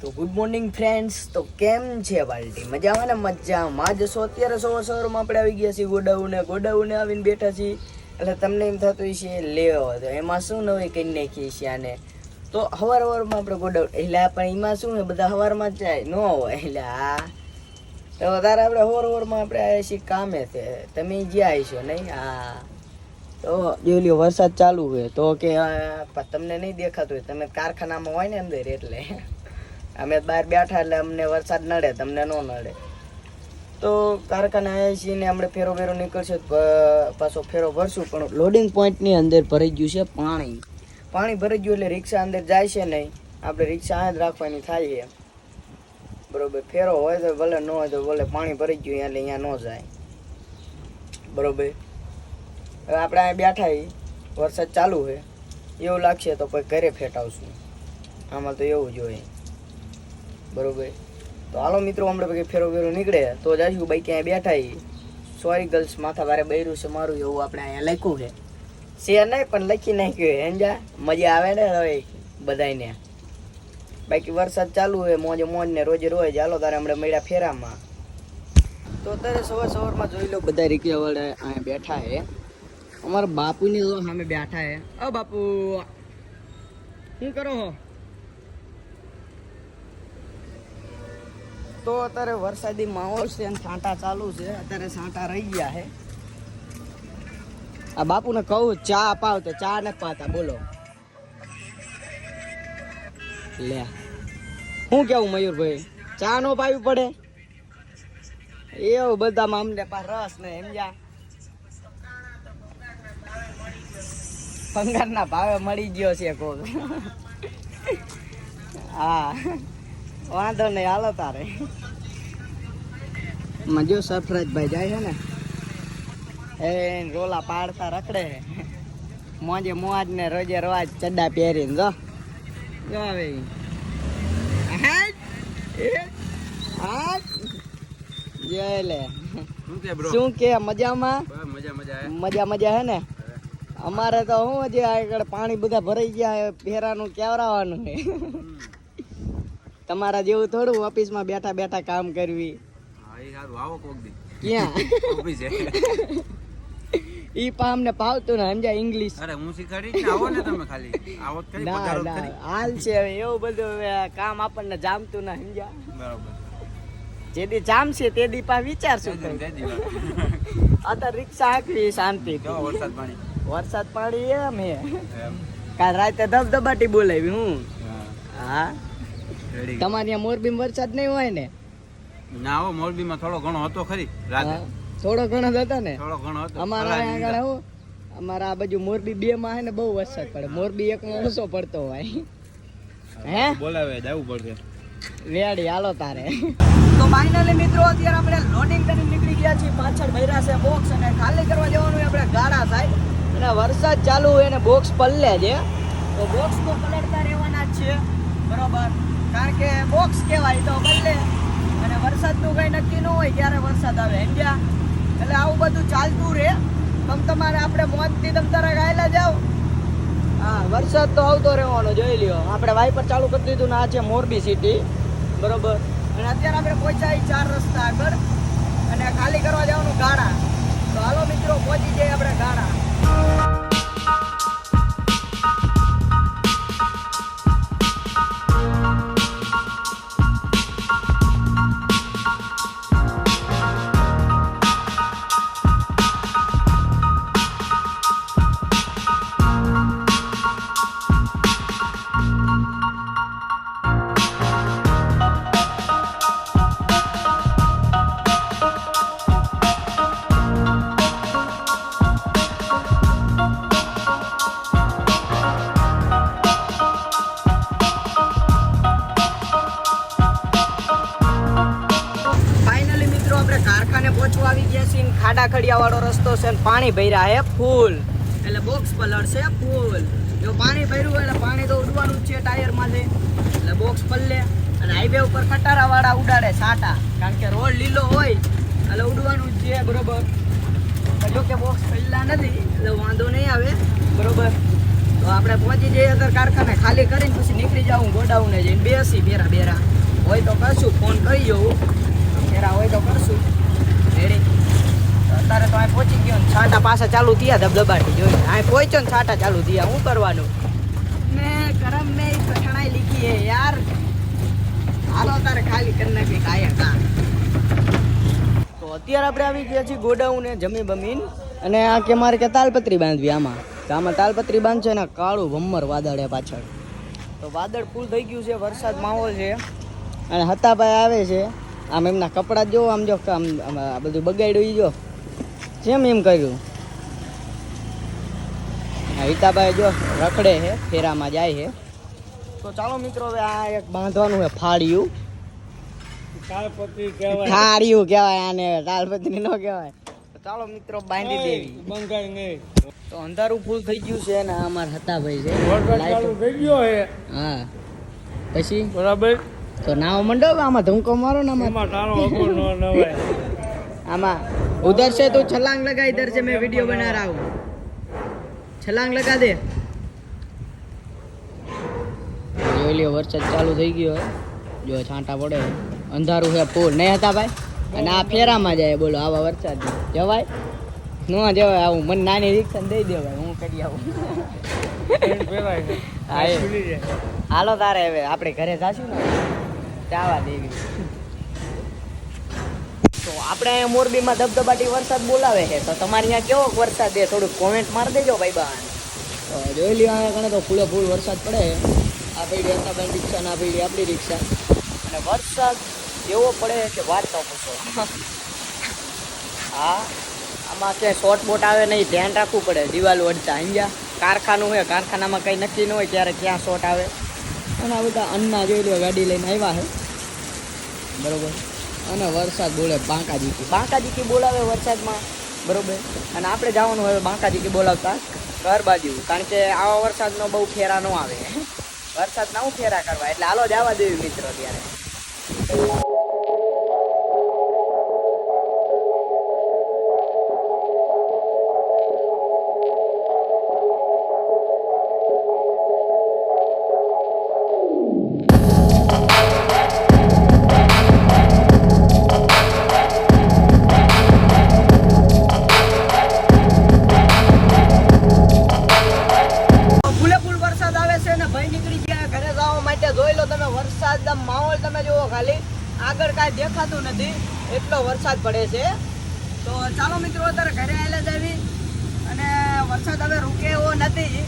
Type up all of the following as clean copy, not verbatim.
તો good morning friends. તો કેમ છે પાર્ટી? મજામાં ને? મજામાં જશો. અત્યારે સવારમાં આપણે આવી ગયા છીએ ગોડાઉને આવીને બેઠા છીએ. એટલે તમને એમ થતું છે લેવો તો એમાં શું નવી કરી નાખીએ છીએ આને. તો સવારમાં આપણે ગોડાઉન એટલે પણ એમાં શું ને બધા સવારમાં જ જાય ન હોય એટલે હા તો વધારે આપણે સવારમાં આપણે આવ્યા છીએ કામે છે. તમે જ્યાં આવીશો નહીં હા તો જોઈ લ્યો વરસાદ ચાલુ હોય તો કે તમને નહીં દેખાતું હોય, તમે કારખાનામાં હોય ને અંદર એટલે અમે બહાર બેઠા એટલે અમને વરસાદ નડે, તમને ન નડે. તો કારખાને આવ્યા છીએ ને આપણે ફેરો નીકળશે પાછો ફેરો ભરશું. પણ લોડિંગ પોઈન્ટની અંદર ભરાઈ ગયું છે પાણી ભરાઈ ગયું એટલે રિક્ષા અંદર જાય છે નહીં. આપણે રિક્ષા આ જ રાખવાની થાય છે બરોબર. ફેરો હોય તો ભલે ન હોય તો ભલે, પાણી ભરાઈ ગયું એટલે અહીંયા ન જાય બરોબર. હવે આપણે અહીંયા બેઠા વરસાદ ચાલુ છે એવું લાગશે તો પછી ઘરે ફેટાવશું. આમાં તો એવું જ હોય બરોબર. તો હાલો મિત્રો, હમણાં પછી ફેરો નીકળે તો જઈશું. બાઈક અહીંયા બેઠા સોરી ગર્લ્સ માથા વારે બૈરું છે મારું એવું આપણે અહીંયા લખ્યું છે નહીં પણ લખી નાખ્યું હેંજા મજા આવે ને હવે બધાને. બાકી વરસાદ ચાલુ હોય મોજ ને રોજે રોજ. હાલો તારે હમણાં મળ્યા ફેરામાં. તો અત્યારે સવારમાં જોઈ લો બધા રિક્ષા વાળા અહીંયા બેઠા છે. અમારા બાપુની તો સામે બેઠા છે. અ બાપુ શું કરો હો? તો અત્યારે વરસાદી માહોલ છે અને છાંટા ચાલુ છે. અત્યારે છાંટા રહી ગયા છે. આ બાપુને કહું ચા અપાવ તો ચા ને પાતા બોલો લે. શું કેવું મયુરભાઈ, ચા નો પાવી પડે એવું બધામાં અમને પા રસ ને સમજ્યા. પંગારના ભાવે મળી ગયો છે કોક. હા વાંધો નહીં હાલો તારે. મજો સરફરાજભાઈ જાય છે ને એ રોલા પાડતા રખડે મોજે મોજ ને રોજે રોજ ચડ્ડા પહેરીને જો આવે લે. શું કે મજામાં? મજા હે ને? અમારે તો શું હજી આગળ પાણી બધા ભરાઈ ગયા ફેરાનું કેવરાવાનું છે. તમારા જેવું થોડું ઓફિસમાં બેઠા કામ કરવી. ક્યાં ઈ પા અમને પાવતું ને સમજ્યા ઇંગ્લિશ. અરે હું શીખવાડી આવો ને તમે ખાલી આવો કરી પગાર કરી હાલ છે એવું બધું કામ આપણને જામતું ના સમજ્યા. બરાબર. જેદી જામશે તેદી પા વિચારશું. અત્યારે રિક્ષા હાંકવી શાંતિ. વરસાદ પાણી એમ હે. કાલ રાતે ધબધબાટી બોલાવી હું. હા તમારે ત્યાં મોરબીમાં વરસાદ નહીં હોય ને? ના હો, મોરબીમાં થોડો ઘણો હતો ખરી રાતે. થોડો ઘણો જ હતો ને? થોડો ઘણો હતો. અમારા આગળ હું અમારા આ બાજુ મોરબી 2 માં હે ને બહુ વરસાદ પડે. મોરબી 1 માં ઓછો પડતો હોય. હે બોલાવે જવું પડશે રેડી હાલો તારે. તો ફાઇનલી મિત્રો અત્યારે આપણે લોડિંગ કરીને નીકળી ગયા છીએ. પાછળ ભર્યા છે બોક્સ અને ખાલી કરવા જવાનું આપણે ગાડા થાય અને વરસાદ ચાલુ હોય ને બોક્સ પલ્લે છે તો બોક્સ તો પલળતા રહેવાના જ છે બરોબર. કારણ કે બોક્સ કહેવાય તો પલ્લે અને વરસાદનું કંઈ નક્કી ન હોય ક્યારે વરસાદ આવે સમજ્યા. એટલે આવું બધું ચાલતું રહે. તમારે આપણે મોજથી તમતારા ગાયેલા જાઓ. હા વરસાદ તો આવતો રહેવાનો જોઈ લ્યો. આપણે વાઇપર ચાલુ કરી દીધું ને આ છે મોરબી સિટી બરોબર. અને અત્યારે આપણે પહોંચ્યા 4 રસ્તા આગળ અને ખાલી કરવા જવાનું ગાડા. તો હાલો મિત્રો પહોંચી જઈએ આપણે ગાડા. કારખાને પહોંચવા આવી ગયા છીએ. ખાડા ખડિયા વાળો રસ્તો છે ને પાણી ભર્યા હે ફૂલ એટલે બોક્સ પલળશે ફૂલ. જો પાણી ભર્યું હોય એટલે પાણી તો ઉડવાનું જ છે ટાયરમાંથી એટલે બોક્સ પલ્લે. અને હાઈવે ઉપર કટારા વાળા ઉડાડે સાટા કારણ કે રોડ લીલો હોય એટલે ઉડવાનું જ છે બરોબર. જો કે બોક્સ પલ્લા નથી એટલે વાંધો નહીં આવે બરોબર. તો આપણે પહોંચી જઈએ અત્યારે કારખાને ખાલી કરીને પછી નીકળી જાઉં ગોડાઉને જઈને બેસી બેરા હોય તો કરશું, ફોન કરી જવું ફેરા હોય તો કરશું. રેડી અત્યારે તો અહીં પહોંચી ગયો ને છાંટા પાછા ચાલુ થયા ધબધબાટી જોઈને અહીં પહોંચ્યો ને છાંટા ચાલુ થયા. શું કરવાનું ને ગરમ ને કઠણાઈ લીધી હે યાર. હાલો તારે ખાલી કરી નાખી કાયા કા. તો અત્યારે આપણે આવી ગયા છીએ ગોડાઉને જમી બમીન અને આ કે મારે કે તાલપત્રી બાંધવી આમાં. તો આમાં તાલપત્રી બાંધશે ને કાળું ભમ્મર વાદળ હે પાછળ. તો વાદળ ફૂલ થઈ ગયું છે, વરસાદ માહોલ છે અને હતાભાઈ આવે છે. આમ એમના કપડાં જો આમ જો આમ આ બધું બગાડ્યું ઈ જો જેમ એમ કર્યું. હિતાભાઈ જો રખડે છે, ફેરામાં જાય છે. તો ચાલો મિત્રો હવે આ એક બાંધવાનું છે ફાળિયું. ફાળિયું કહેવાય આને, તાલપત્રી ન કહેવાય. તો ચાલો મિત્રો બાંધી દેવી. તો અંધારું ફૂલ થઈ ગયું છે ને અમારા હતાભાઈ છે. હા પછી બરાબર. તો નાવ મંડો આમાં ધમકો મારો ને આમાં ઉધર છે તો છલાંગ લગા, इधर से मैं वीडियो बना रहा हूँ. छलांग लगा दे. જોઈ લ્યો વરસાદ ચાલુ થઈ ગયો હે, જો છાંટા પડે, અંધારું છે ફૂલ નહીં હતા ભાઈ. અને આ ફેરામાં જાય બોલો આવા વરસાદ જવાય ન જવાય. આવું મને નાની રિક્ષા દઈ દેવાય, હું કરી આવું. હાલો તારે હવે આપણે ઘરે જાશું ને ચાવા દેવી. તો આપણે અહીંયા મોરબીમાં ધબધબાટી વરસાદ બોલાવે છે. તો તમારે અહીંયા કેવો વરસાદ છે થોડુંક કોમેન્ટ મારી દેજો ભાઈ બહાર. તો જોઈ લ્યો અહીંયા ઘણે તો ફૂલે ફૂલ વરસાદ પડે. આ પડી અંતાબાઈ રિક્ષા ના પડી આપણી રિક્ષા. અને વરસાદ એવો પડે કે વાત તો પૂછો. હા આમાં ક્યાંય શોર્ટ બોટ આવે નહીં, ધ્યાન રાખવું પડે. દિવાલ વળતા અહીંયા કારખાનું હોય, કારખાનામાં કંઈ નક્કી ન હોય ત્યારે ક્યાં શોર્ટ આવે. અને આ બધા અન્ના જોઈ લો ગાડી લઈને આવ્યા છે બરોબર. અને વરસાદ બોલે બાંકાજીકી બોલાવે વરસાદમાં બરોબર. અને આપણે જવાનું હવે બાંકાજીકી બોલાવતા ઘર બાજુ, કારણ કે આવા વરસાદનો બહુ ફેરા ન આવે. વરસાદના હું ફેરા કરવા, એટલે હાલો જવા દેવી મિત્રો ત્યારે. માહોલ તમે જુઓ ખાલી, આગળ કાંઈ દેખાતું નથી એટલો વરસાદ પડે છે. તો ચાલો મિત્રો અત્યારે ઘરે આવેલા જ આવી. અને વરસાદ હવે રૂકે એવો નથી,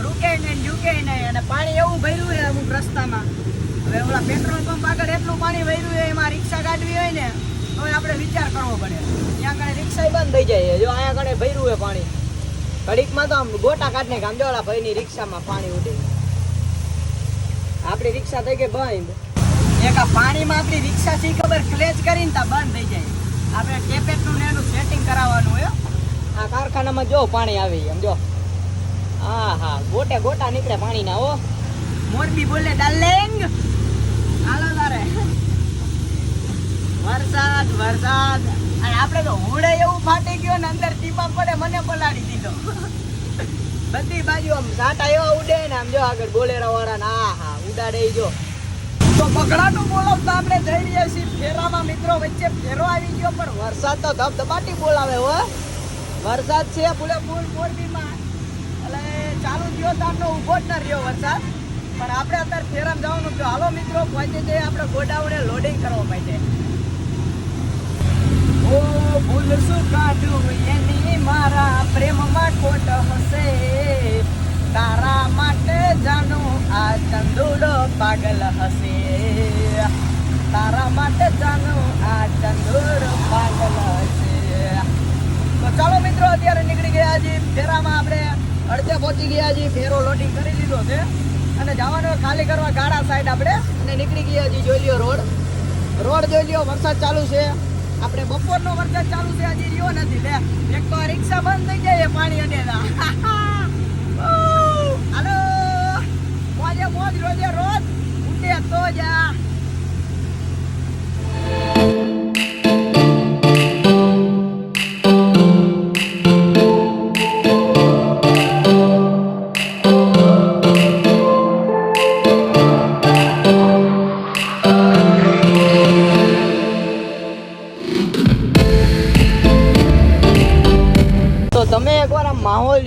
રૂકે નહીં ઝૂકે નહીં. અને પાણી એવું ભર્યું છે અમુક રસ્તામાં. હવે ઓલા પેટ્રોલ પંપ આગળ એટલું પાણી ભર્યું છે, એમાં રિક્ષા કાઢવી હોય ને તો આપણે વિચાર કરવો પડે. ત્યાં આગળ રિક્ષા બંધ થઈ જાય. જો અહીંયા આગળ ભર્યું છે પાણી, ઘડીકમાં તો આમ ગોટા કાઢને આમ જો ઓલા ભાઈની રિક્ષામાં પાણી ઉડે. આપણી રિક્ષા થઈ ગઈ બંધ. એક આ પાણીમાં આપણી રિક્ષા થી ખબર ક્લેચ કરીને તા બંધ થઈ જાય. આપણે ટેપેટનું ને એનું સેટિંગ કરાવવાનું હોય. આ કારખાનામાં જો પાણી આવે એમ જો. હા હા ગોટે ગોટા નીકળે પાણીના. હો મોરબી બોલે ડાર્લિંગ. હાલો તારે વરસાદ વરસાદ. અને આપણે તો હોડે એવું ફાટી ગયો ને અંદર ટીપા પડે, મને પલાળી દીધો. બધી બાજુ આમ સાટા એવા ઉડે ને આમ જો આગળ બોલેરા વાળા ને આ હા ઉડાડે જો. તો બગડાનું બોલાવતા આપણે જઈ રહ્યા છીએ ફેરામાં મિત્રો. વચ્ચે ફેરો આવી ગયો પણ વરસાદ તો ધબધબાટી બોલાવે હો. વરસાદ છે ફૂલે ફૂલ મોરબીમાં. એટલે ચાલુ થયો તારનો ઊભો જ ન રહ્યો વરસાદ. પણ આપણે અત્યારે ફેરામાં જવાનું. તો હાલો મિત્રો પહોંચી જઈએ આપણે ગોડાઉને લોડિંગ કરવા માટે. ઓ ભૂલ શું કાઢું એની મારા પ્રેમમાં ખોટ હશે. તારા માટે જાનો આ ચંદુડો પાગલ હશે. તારા માટે જાનો આ ચંદુડો પાગલ હશે. તો ચાલો મિત્રો અત્યારે નીકળી ગયા છીએ ફેરામાં. આપણે અડધે પહોંચી ગયા છીએ. ફેરો લોડિંગ કરી લીધો છે અને જવાનું ખાલી કરવા ગાડા સાઈડ આપણે. અને નીકળી ગયા છીએ. જોઈ લ્યો રોડ જોઈ લ્યો. વરસાદ ચાલુ છે. આપણે બપોરનો વરસાદ ચાલુ છે, હજી રહ્યો નથી. લે એક તો રિક્ષા બંધ થઈ જાય પાણી અડેલા. હાલો મોજે મોજ રોજે રોજ ઉઠે તો જા.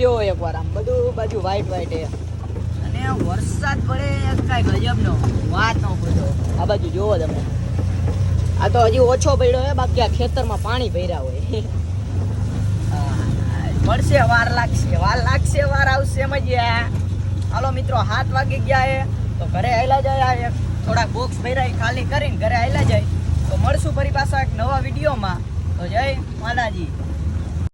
લ્યો એકવાર આમ બધું બાજુ વ્હાઈટ વ્હાઈટ હે અને વરસાદ પડે કાંઈ ગજબનો વાત ન પૂછો. આ બાજુ જોવો તમે, આ તો હજી ઓછો પડ્યો હે, બાકી આ ખેતરમાં પાણી ભર્યા હોય. મળશે, વાર લાગશે, વાર આવશે મજા. હાલો મિત્રો, 7 વાગી ગયા હે તો ઘરે આયલા જાય. એક થોડાક બોક્સ ભર્યા ખાલી કરીને ઘરે આયલા જાય. તો મળશું ફરી પાછા એક નવા વિડીયોમાં. તો જય માતાજી.